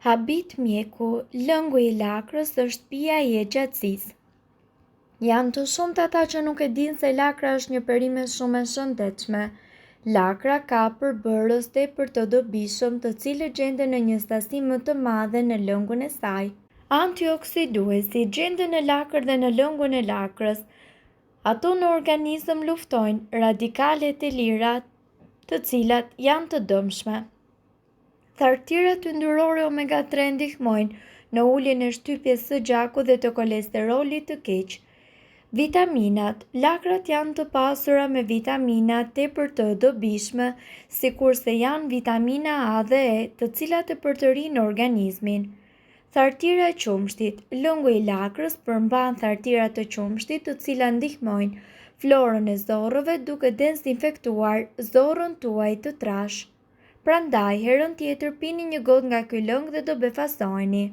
Habit mjeku, lëngu i lakrës është pija e gjatësisë. Janë të shumtë ata që nuk e dinë se lakra është një perime shumë e shëndetshme. Lakra ka përbërës tepër të dobishëm, të cilët gjenden në një sasi më të madhe në lëngun e saj. Antioksiduesi gjenden në lakër dhe në lëngun e lakrës. Ato në organizëm luftojnë radikalet e lira, të cilat janë të dëmshme. Thartyrat yndyrore omega 3 ndihmojnë në uljen e shtypjes së gjakut dhe të kolesterolit të keq. Vitaminat. Lakrat janë të pasura me vitamina tepër të dobishme, sikurse janë vitamina A dhe E, të cilat e përtërinë organizmin. Thartyra e qumshtit. Lëngu i lakrës përmban thartyra të qumshtit, të cilat ndihmojnë florën e zorrëve duke dezinfektuar zorrën tuaj të trash. Prandaj, herën tjetër pini një gotë nga ky lëng dhe do befasoheni.